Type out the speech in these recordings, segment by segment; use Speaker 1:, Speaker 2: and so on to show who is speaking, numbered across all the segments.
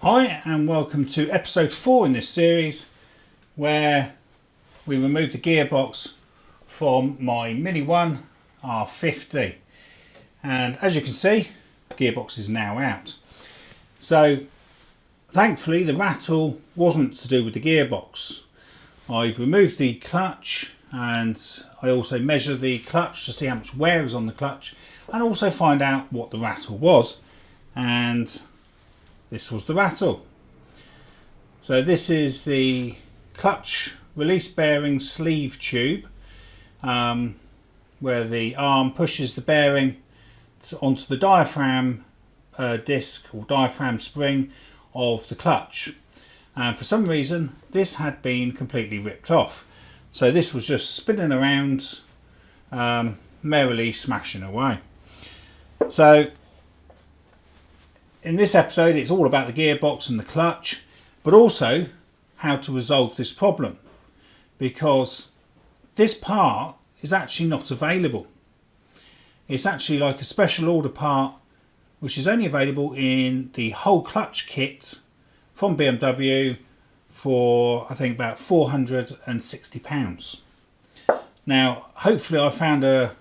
Speaker 1: Hi and welcome to episode 4 in this series where we remove the gearbox from my Mini 1 R50, and as you can see the gearbox is now out. So thankfully the rattle wasn't to do with the gearbox. I've removed the clutch and I also measure the clutch to see how much wear is on the clutch and also find out what the rattle was, and this was the rattle. So this is the clutch release bearing sleeve tube, where the arm pushes the bearing onto the diaphragm disc or diaphragm spring of the clutch. And for some reason this had been completely ripped off. So this was just spinning around, merrily smashing away. So in this episode it's all about the gearbox and the clutch, but also how to resolve this problem, because this part is actually not available. It's actually like a special order part which is only available in the whole clutch kit from BMW for I think about £460. Now hopefully I found a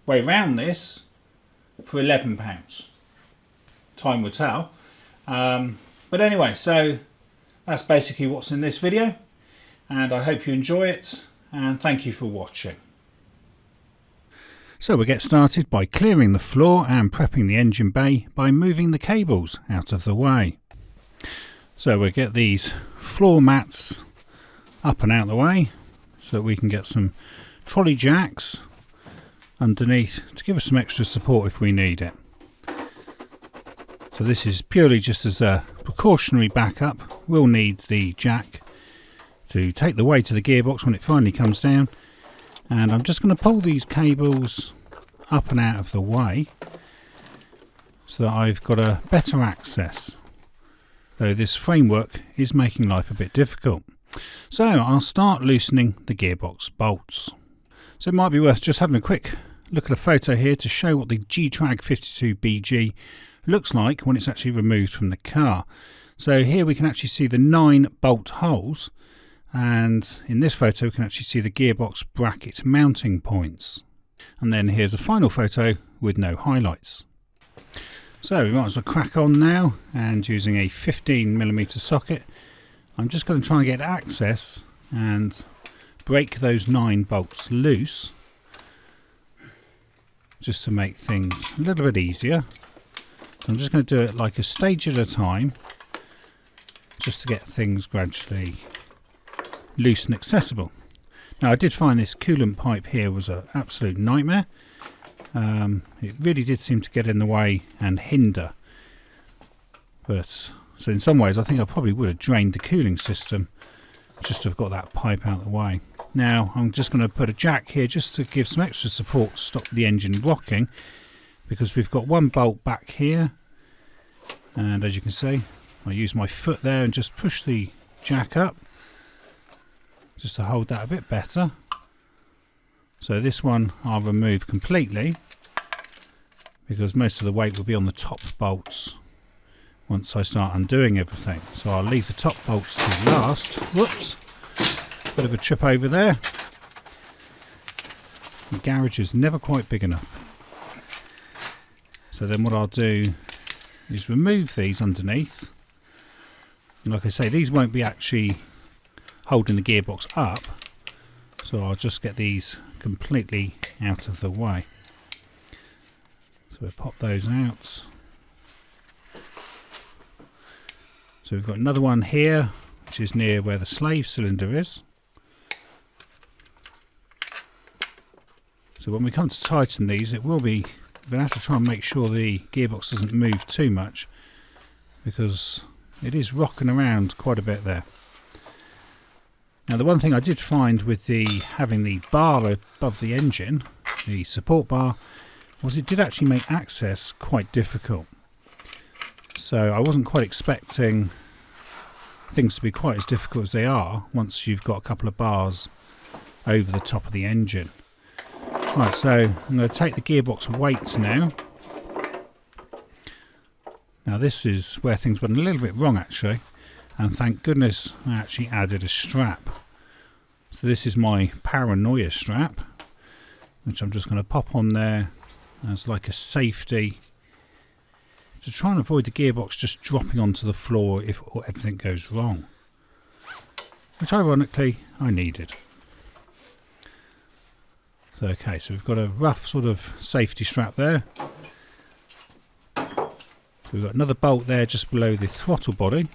Speaker 1: way around this for £11. Time will tell. But anyway, so that's basically what's in this video, and I hope you enjoy it, and thank you for watching. So we'll get started by clearing the floor and prepping the engine bay by moving the cables out of the way. So we'll get these floor mats up and out of the way so that we can get some trolley jacks underneath to give us some extra support if we need it. So this is purely just as a precautionary backup. We'll need the jack to take the weight of the gearbox when it finally comes down, and I'm just going to pull these cables up and out of the way so that I've got a better access, though this framework is making life a bit difficult. So I'll start loosening the gearbox bolts. So it might be worth just having a quick look at a photo here to show what the R52 BG looks like when it's actually removed from the car. So here we can actually see the 9 bolt holes, and in this photo we can actually see the gearbox bracket mounting points. And then here's a final photo with no highlights. So we might as well crack on now, and using a 15mm socket I'm just going to try and get access and break those 9 bolts loose, just to make things a little bit easier. I'm just going to do it like a stage at a time, just to get things gradually loose and accessible. Now I did find this coolant pipe here was an absolute nightmare. It really did seem to get in the way and hinder. But so in some ways I think I probably would have drained the cooling system just to have got that pipe out of the way. Now I'm just going to put a jack here just to give some extra support to stop the engine blocking, because we've got one bolt back here, and as you can see I use my foot there and just push the jack up just to hold that a bit better. So this one I'll remove completely, because most of the weight will be on the top bolts once I start undoing everything. So I'll leave the top bolts to last. Whoops, bit of a trip over there. The garage is never quite big enough. So then what I'll do is remove these underneath, and like I say, these won't be actually holding the gearbox up, so I'll just get these completely out of the way. So we'll pop those out. So we've got another one here which is near where the slave cylinder is. So when we come to tighten these, it will be, we're going to have to try and make sure the gearbox doesn't move too much, because it is rocking around quite a bit there. Now the one thing I did find with having the bar above the engine, the support bar, was it did actually make access quite difficult. So I wasn't quite expecting things to be quite as difficult as they are once you've got a couple of bars over the top of the engine. Right, so I'm going to take the gearbox weight now Now this is where things went a little bit wrong actually, and thank goodness I actually added a strap. So this is my paranoia strap, which I'm just going to pop on there as like a safety to try and avoid the gearbox just dropping onto the floor if everything goes wrong, which ironically I needed. So okay, so we've got a rough sort of safety strap there. So we've got another bolt there just below the throttle body.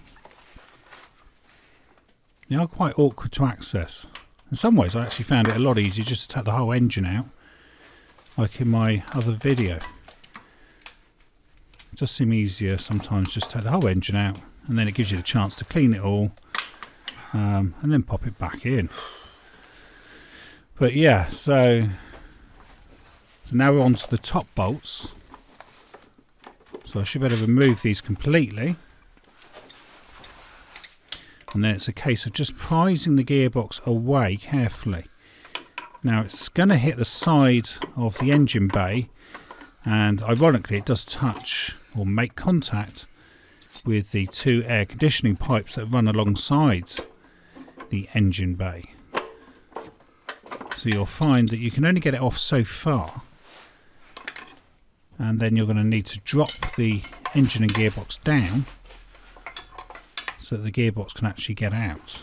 Speaker 1: They are quite awkward to access. In some ways I actually found it a lot easier just to take the whole engine out, like in my other video. It does seem easier sometimes just to take the whole engine out, and then it gives you the chance to clean it all and then pop it back in. But yeah, so now we're on to the top bolts. So I should be able to remove these completely. And then it's a case of just prising the gearbox away carefully. Now it's going to hit the side of the engine bay, and ironically it does touch or make contact with the two air conditioning pipes that run alongside the engine bay. So you'll find that you can only get it off so far, and then you're going to need to drop the engine and gearbox down so that the gearbox can actually get out.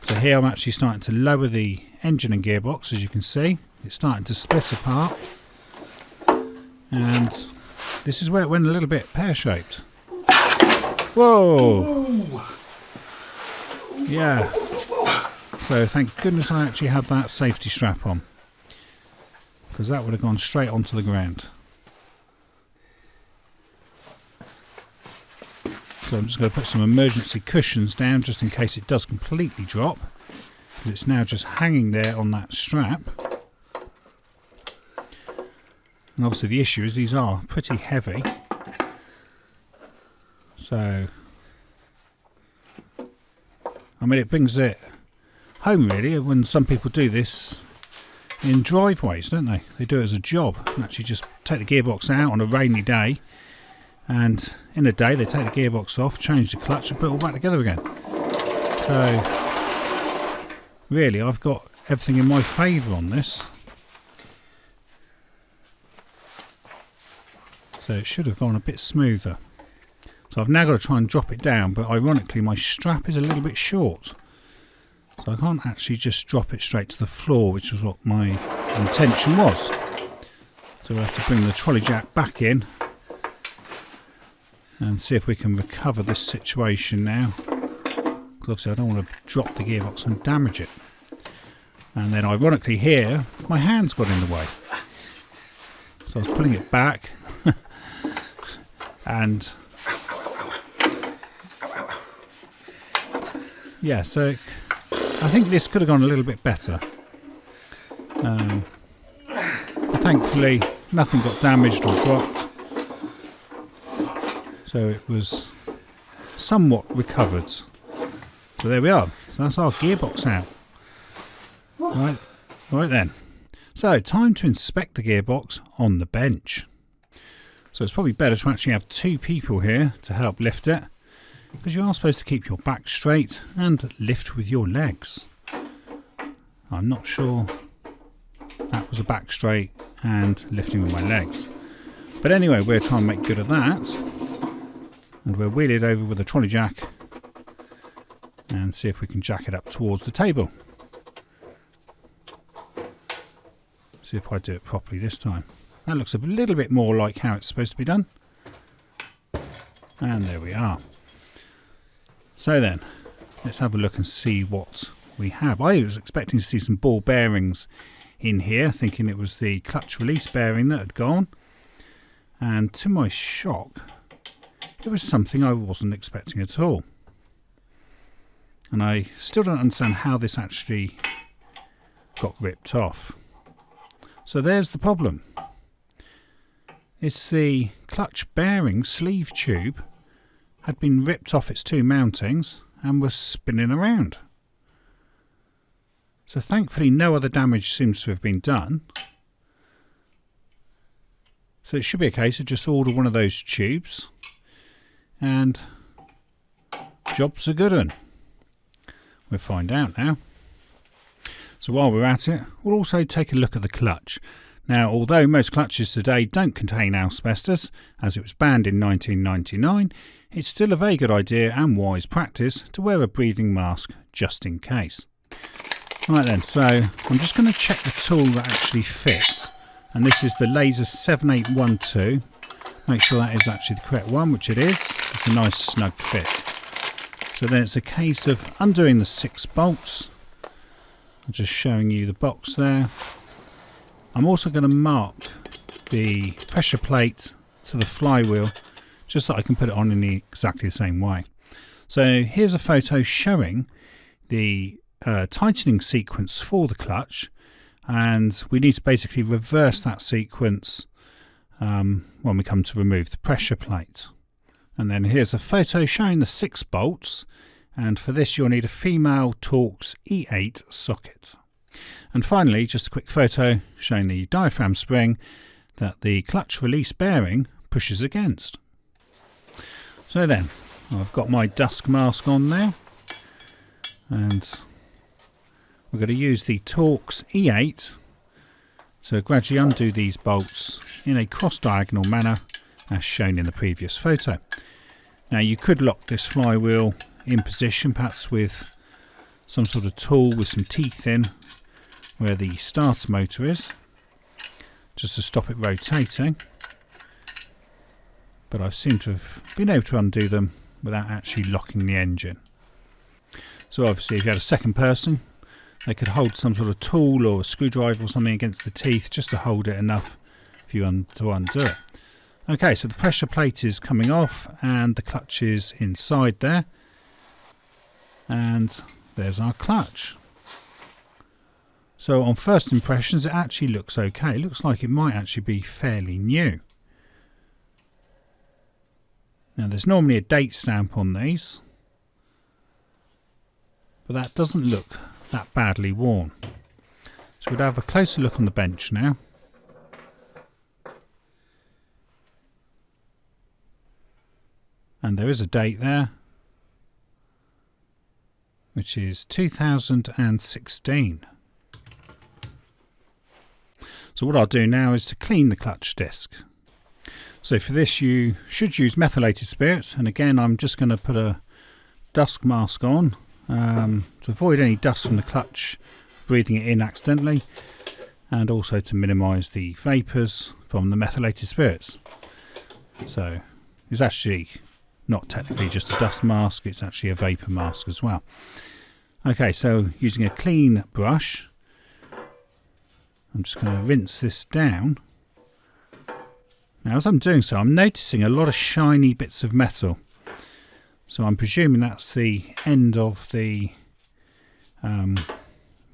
Speaker 1: So here I'm actually starting to lower the engine and gearbox. As you can see, it's starting to split apart, and this is where it went a little bit pear-shaped. Whoa! Yeah. So thank goodness I actually had that safety strap on, because that would have gone straight onto the ground. So I'm just going to put some emergency cushions down just in case it does completely drop, because it's now just hanging there on that strap. And obviously the issue is these are pretty heavy. So, I mean, it brings it home really when some people do this in driveways, don't they? They do it as a job and actually just take the gearbox out on a rainy day, and in a day they take the gearbox off, change the clutch and put it all back together again. So really I've got everything in my favour on this. So it should have gone a bit smoother. So I've now got to try and drop it down, but ironically my strap is a little bit short. So I can't actually just drop it straight to the floor, which was what my intention was. So we'll have to bring the trolley jack back in and see if we can recover this situation now. Because obviously I don't want to drop the gearbox and damage it. And then ironically here, my hands got in the way. So I was pulling it back and yeah, so I think this could have gone a little bit better. But thankfully nothing got damaged or dropped. So it was somewhat recovered. So there we are. So that's our gearbox out. Right then. So time to inspect the gearbox on the bench. So it's probably better to actually have two people here to help lift it, because you are supposed to keep your back straight and lift with your legs. I'm not sure that was a back straight and lifting with my legs. But anyway, we're trying to make good of that. And we'll wheel it over with a trolley jack and see if we can jack it up towards the table. See if I do it properly this time. That looks a little bit more like how it's supposed to be done. And there we are. So then, let's have a look and see what we have. I was expecting to see some ball bearings in here, thinking it was the clutch release bearing that had gone. And to my shock, it was something I wasn't expecting at all. And I still don't understand how this actually got ripped off. So there's the problem. It's the clutch bearing sleeve tube had been ripped off its two mountings and was spinning around. So thankfully no other damage seems to have been done. So it should be a case of just order one of those tubes and job's a good one. We'll find out now. So while we're at it, we'll also take a look at the clutch. Now, although most clutches today don't contain asbestos, as it was banned in 1999, it's still a very good idea and wise practice to wear a breathing mask just in case. Right then, so I'm just going to check the tool that actually fits, and this is the Laser 7812. Make sure that is actually the correct one, which it is. It's a nice snug fit. So then it's a case of undoing the 6 bolts. I'm just showing you the box there. I'm also going to mark the pressure plate to the flywheel just so I can put it on in exactly the same way. So here's a photo showing the tightening sequence for the clutch, and we need to basically reverse that sequence when we come to remove the pressure plate. And then here's a photo showing the 6 bolts, and for this you'll need a female Torx E8 socket. And finally, just a quick photo showing the diaphragm spring that the clutch release bearing pushes against. So then, I've got my dust mask on now, and we're going to use the Torx E8 to gradually undo these bolts in a cross-diagonal manner as shown in the previous photo. Now you could lock this flywheel in position, perhaps with some sort of tool with some teeth in where the starter motor is, just to stop it rotating, but I seem to have been able to undo them without actually locking the engine. So obviously if you had a second person, they could hold some sort of tool or a screwdriver or something against the teeth just to hold it enough for you to undo it. Okay, so the pressure plate is coming off and the clutch is inside there, and there's our clutch. So on first impressions it actually looks okay. It looks like it might actually be fairly new. Now there's normally a date stamp on these, but that doesn't look that badly worn. So we'd have a closer look on the bench now. And there is a date there, which is 2016. So what I'll do now is to clean the clutch disc. So for this you should use methylated spirits, and again I'm just going to put a dust mask on to avoid any dust from the clutch breathing it in accidentally, and also to minimise the vapours from the methylated spirits. So it's actually not technically just a dust mask, it's actually a vapour mask as well. Okay, so using a clean brush, I'm just going to rinse this down. Now as I'm doing so, I'm noticing a lot of shiny bits of metal. So I'm presuming that's the end of the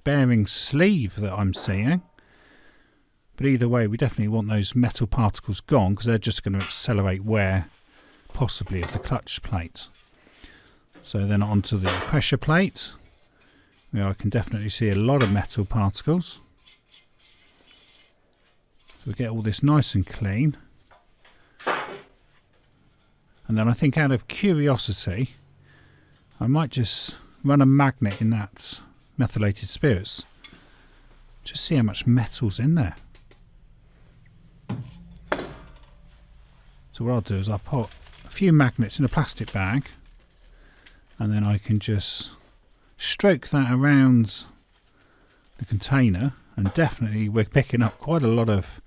Speaker 1: bearing sleeve that I'm seeing. But either way, we definitely want those metal particles gone, because they're just going to accelerate wear, possibly, of the clutch plate. So then onto the pressure plate, where I can definitely see a lot of metal particles. So we get all this nice and clean. And then I think, out of curiosity, I might just run a magnet in that methylated spirits. Just see how much metal's in there. So what I'll do is I'll put a few magnets in a plastic bag, and then I can just stroke that around the container, and definitely we're picking up quite a lot of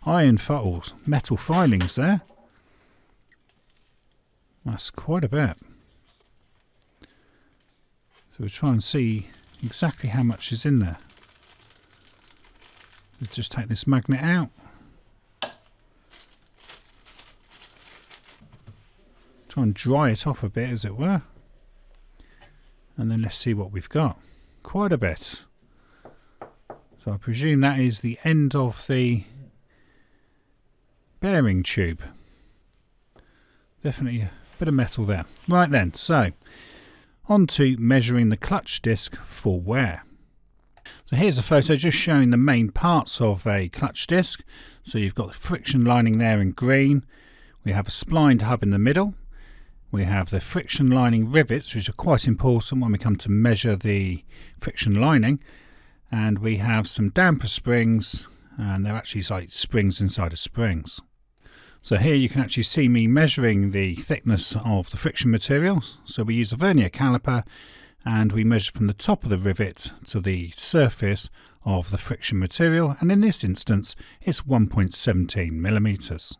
Speaker 1: metal filings there. That's quite a bit. So we'll try and see exactly how much is in there. We'll just take this magnet out. Try and dry it off a bit, as it were. And then let's see what we've got. Quite a bit. So I presume that is the end of the bearing tube. Definitely a bit of metal there. Right then, so on to measuring the clutch disc for wear. So here's a photo just showing the main parts of a clutch disc. So you've got the friction lining there in green. We have a splined hub in the middle. We have the friction lining rivets, which are quite important when we come to measure the friction lining. And we have some damper springs, and they're actually like springs inside of springs. So here you can actually see me measuring the thickness of the friction material. So we use a vernier caliper and we measure from the top of the rivet to the surface of the friction material, and in this instance it's 1.17 millimeters.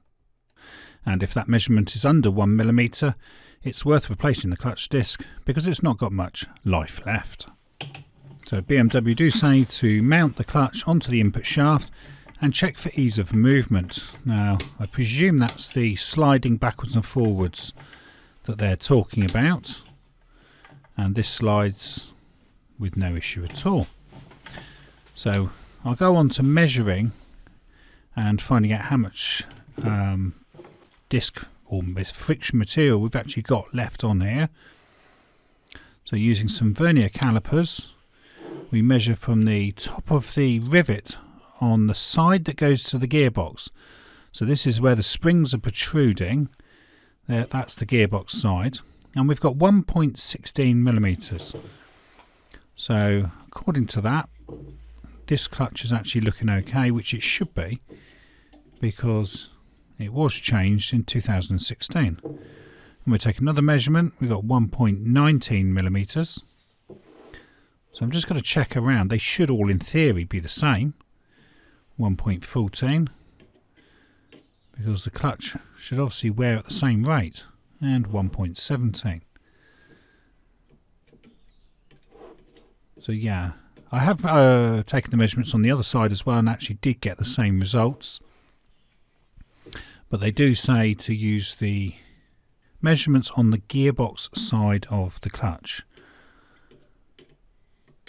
Speaker 1: And if that measurement is under 1 millimeter, it's worth replacing the clutch disc because it's not got much life left. So BMW do say to mount the clutch onto the input shaft and check for ease of movement. Now I presume that's the sliding backwards and forwards that they're talking about, and this slides with no issue at all. So I'll go on to measuring and finding out how much disc or friction material we've actually got left on here. So using some vernier calipers, we measure from the top of the rivet on the side that goes to the gearbox. So this is where the springs are protruding. That's the gearbox side, and we've got 1.16 millimeters. So according to that, this clutch is actually looking okay, which it should be because it was changed in 2016. And we take another measurement. We've got 1.19 millimeters. So I'm just going to check around. They should all in theory be the same. 1.14, because the clutch should obviously wear at the same rate, and 1.17. So yeah, I have taken the measurements on the other side as well and actually did get the same results, but they do say to use the measurements on the gearbox side of the clutch.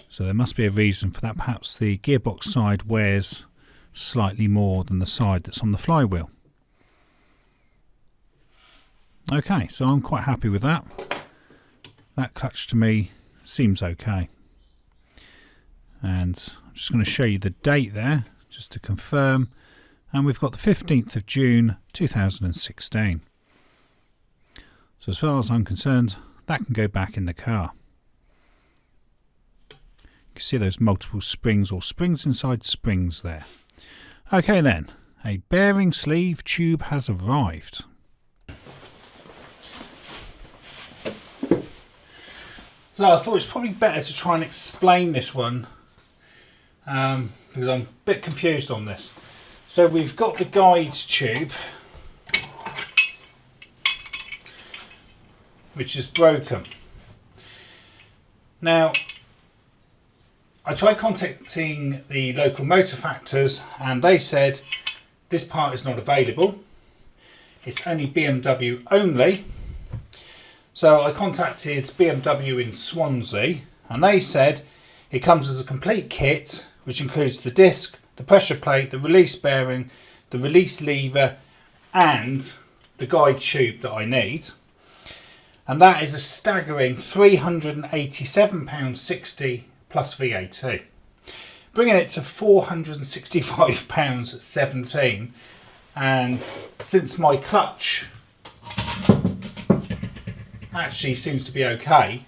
Speaker 1: So there must be a reason for that. Perhaps the gearbox side wears slightly more than the side that's on the flywheel. Okay, so I'm quite happy with that. That clutch to me seems okay. And I'm just going to show you the date there just to confirm, and we've got the 15th of June 2016. So as far as I'm concerned, that can go back in the car. You can see those multiple springs or springs inside springs there. Okay then, a bearing sleeve tube has arrived. So I thought it's probably better to try and explain this one because I'm a bit confused on this. So we've got the guide tube, which is broken. Now, I tried contacting the local motor factors and they said this part is not available. It's only BMW only. So I contacted BMW in Swansea and they said it comes as a complete kit, which includes the disc, the pressure plate, the release bearing, the release lever and the guide tube that I need. And that is a staggering £387.60 plus VAT, bringing it to £465.17. And since my clutch actually seems to be okay,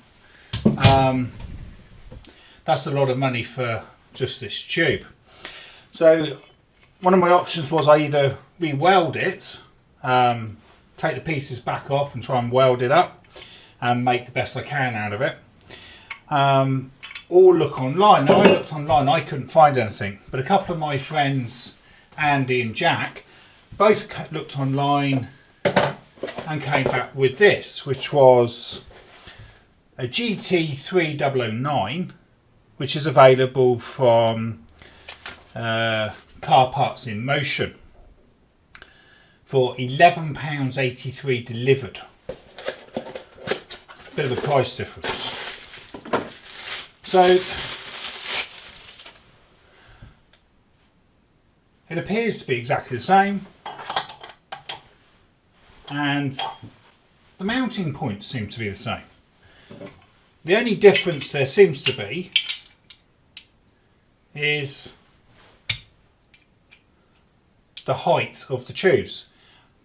Speaker 1: that's a lot of money for just this tube. So one of my options was I either re-weld it, take the pieces back off and try and weld it up and make the best I can out of it, or look online. Now I looked online, I couldn't find anything, but a couple of my friends, Andy and Jack, both looked online and came back with this, which was a GT3009, which is available from Car Parts in Motion for £11.83 delivered. Bit of a price difference. So it appears to be exactly the same, and the mounting points seem to be the same. The only difference there seems to be is the height of the tubes,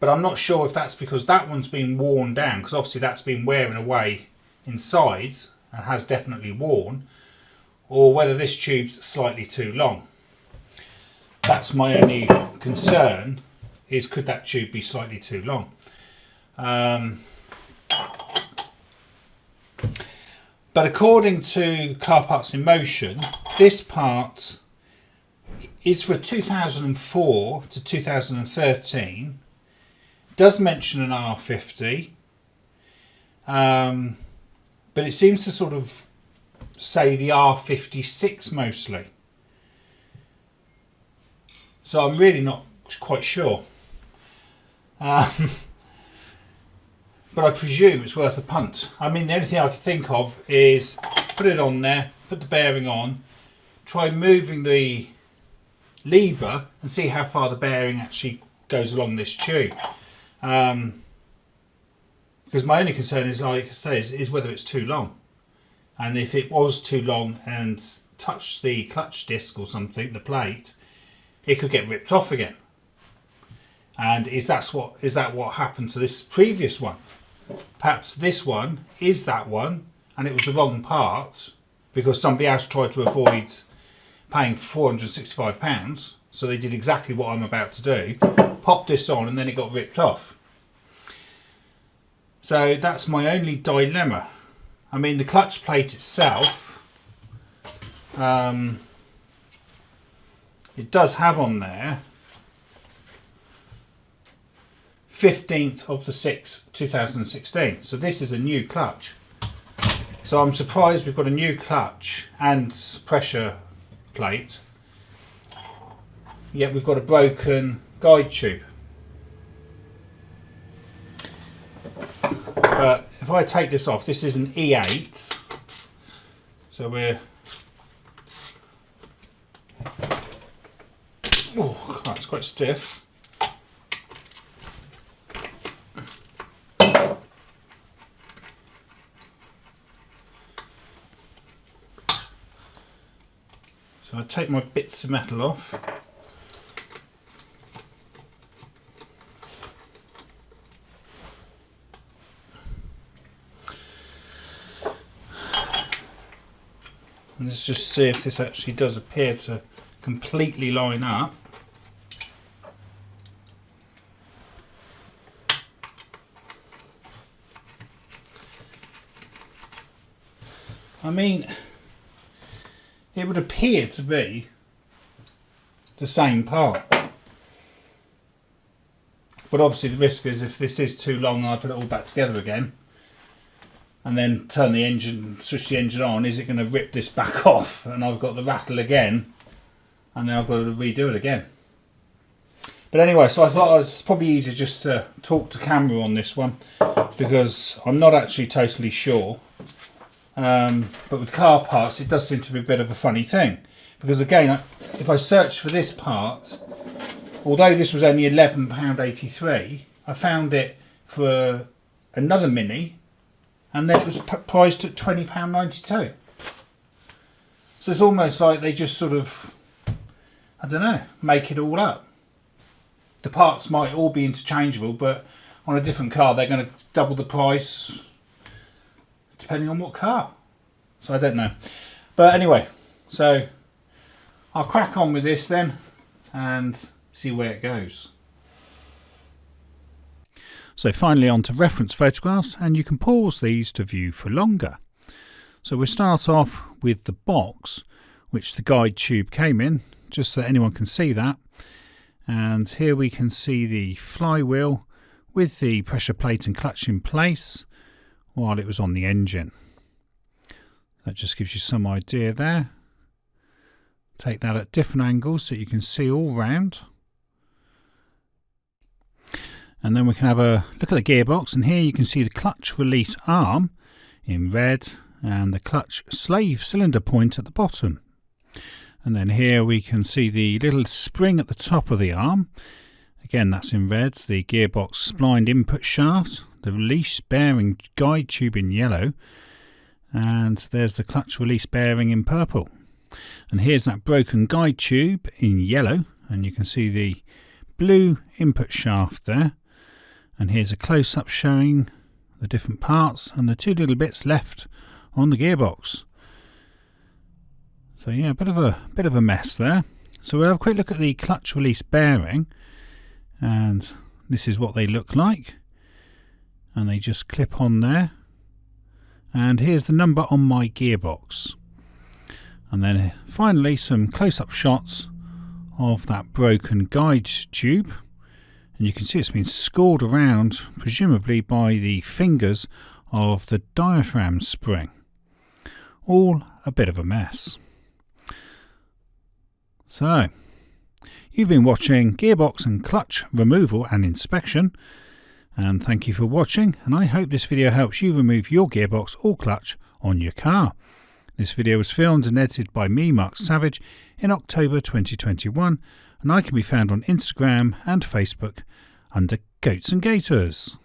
Speaker 1: but I'm not sure if that's because that one's been worn down, because obviously that's been wearing away inside and has definitely worn, or whether this tube's slightly too long. That's my only concern, is could that tube be slightly too long. But according to Car Parts in Motion, this part is for 2004 to 2013. It does mention an R50, but it seems to sort of say the R56 mostly. So I'm really not quite sure. But I presume it's worth a punt. I mean, the only thing I could think of is put it on there, put the bearing on, try moving the lever and see how far the bearing actually goes along this tube. Because my only concern is, like I say, is whether it's too long. And if it was too long and touched the clutch disc or something, the plate, it could get ripped off again. And is that what happened to this previous one? Perhaps this one is that one and it was the wrong part because somebody else tried to avoid paying £465, so they did exactly what I'm about to do, popped this on and then it got ripped off. So that's my only dilemma. I mean, the clutch plate itself, it does have on there 15th of the 6th 2016, so this is a new clutch. So I'm surprised we've got a new clutch and pressure plate, yet we've got a broken guide tube. But if I take this off, this is an E8, so we're, oh God, it's quite stiff. So I take my bits of metal off. And let's just see if this actually does appear to completely line up. I mean, it would appear to be the same part. But obviously the risk is if this is too long and I put it all back together again and then turn the engine, switch the engine on, is it going to rip this back off and I've got the rattle again and then I've got to redo it again. But anyway, so I thought it's probably easier just to talk to camera on this one because I'm not actually totally sure. But with car parts it does seem to be a bit of a funny thing, because again, if I search for this part, although this was only £11.83, I found it for another Mini and then it was priced at £20.92. So it's almost like they just sort of, I don't know, make it all up. The parts might all be interchangeable, but on a different car they're going to double the price depending on what car. So I don't know. But anyway, so I'll crack on with this then and see where it goes. So finally on to reference photographs, and you can pause these to view for longer. So we'll start off with the box which the guide tube came in, just so that anyone can see that. And here we can see the flywheel with the pressure plate and clutch in place while it was on the engine. That just gives you some idea there. Take that at different angles so you can see all round. And then we can have a look at the gearbox, and here you can see the clutch release arm in red and the clutch slave cylinder point at the bottom. And then here we can see the little spring at the top of the arm. Again, that's in red. The gearbox splined input shaft, the release bearing guide tube in yellow, and there's the clutch release bearing in purple. And here's that broken guide tube in yellow, and you can see the blue input shaft there. And here's a close-up showing the different parts and the two little bits left on the gearbox. So yeah, a bit of a mess there. So we'll have a quick look at the clutch release bearing, and this is what they look like, and they just clip on there. And here's the number on my gearbox. And then finally some close-up shots of that broken guide tube, and you can see it's been scored around, presumably by the fingers of the diaphragm spring. All a bit of a mess. So, you've been watching Gearbox and Clutch Removal and Inspection, and thank you for watching, and I hope this video helps you remove your gearbox or clutch on your car. This video was filmed and edited by me, Mark Savage, in October 2021, and I can be found on Instagram and Facebook under Goats and Gators.